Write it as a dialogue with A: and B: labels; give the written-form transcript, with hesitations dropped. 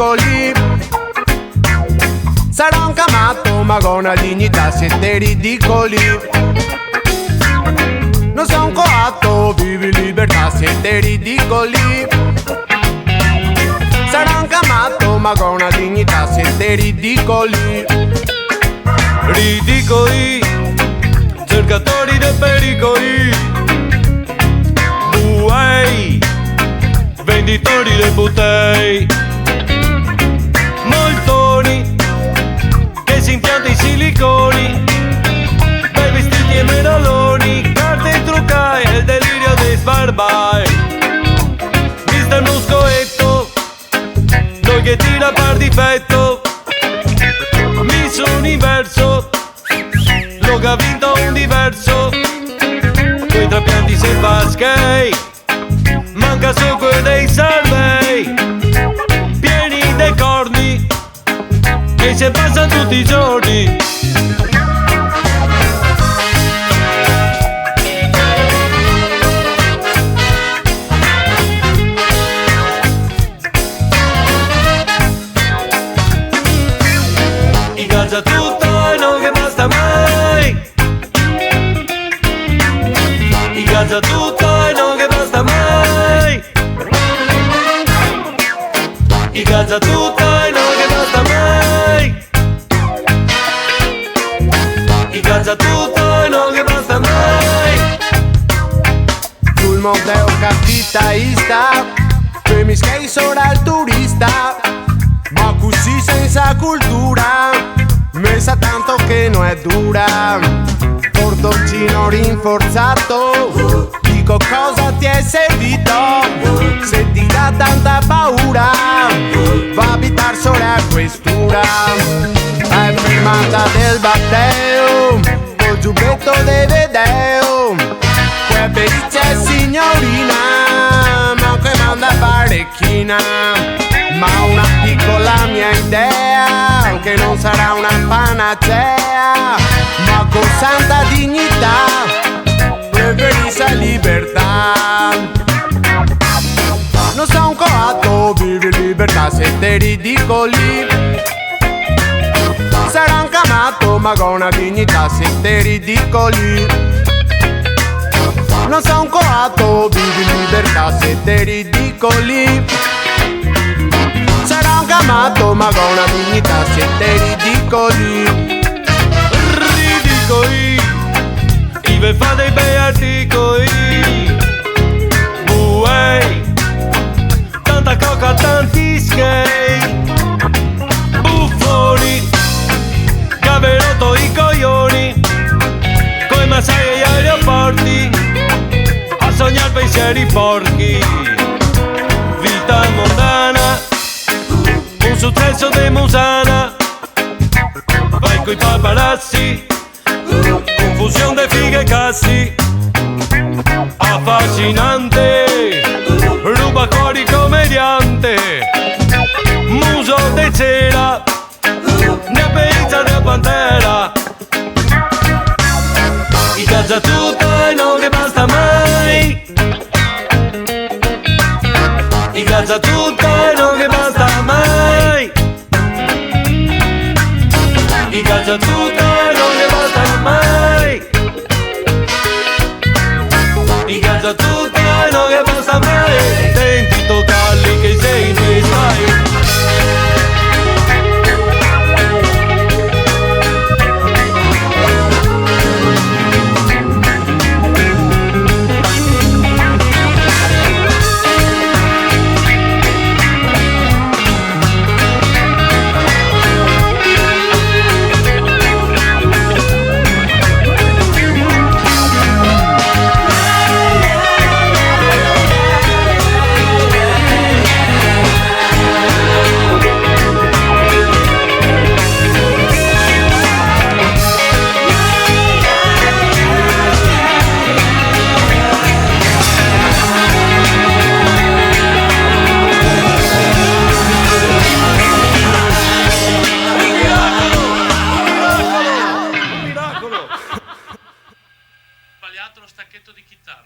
A: ridicoli. Sarà un camato ma con una dignità, siete ridicoli. Non sei un coatto, vivi in libertà, siete ridicoli. Sarà un camato ma con una dignità, siete ridicoli.
B: Ridicoli, cercatori di pericoli. Buei, venditori di botei. Moltoni, che si impianta i siliconi. Bei vestiti e medaloni, carte truccai e il delirio dei sbarbai. Mister Muscoetto, noi che tira per difetto. Miss Universo, lo che ha vinto un diverso. Coi trapianti sei paschei, manca succo dei salvei. Pieni dei corni, che si passa tutti i giorni. Ingaggia tutto e non che basta mai. Ingaggia tutto e non che basta mai. Ingaggia tutto e non che basta mai. Ingaggia tutto e non che basta mai.
A: Sul modello capitalista, che mi schei sopra il turista. Ma così senza cultura, messa tanto che non è dura. Portoncino rinforzato, dico cosa ti è servito. Se ti dà tanta paura, va a abitar sopra la questura. È fermata del batteo, col giubbetto de vedeo. Que perizia è signorina, ma che manda parecchina. Ma una piccola mia idea, che non sarà una panacea, ma con santa dignità, preferisce libertà. Non sei un coatto, vivi in libertà, siete ridicoli. Sarà un camato, ma con una dignità, siete ridicoli. Non sei un coatto, vivi in libertà, siete ridicoli. Sarà un camato ma con una dignità, siete ridicoli.
B: Ridicoli, Ive fa dei bei articoli. Buei, tanta coca, tanti skate. Buffoni, caverotto i coglioni. Coi massai agli aeroporti, a sognare pensieri porchi. Vita mondana, un successo de Musana. Vai coi paparazzi, confusione de fighe e cassi. Affascinante, ruba cuori commediante. Muso de cera, ne perizia de pantera. Ingaggia tutto e non che basta mai. Ingaggia tutto e non che basta mai. Ingaggia tutto e non che basta mai. Ingaggia tutto e non che basta mai. Senti toccarli che sei in stai.
C: Sbagliato lo stacchetto di chitarra.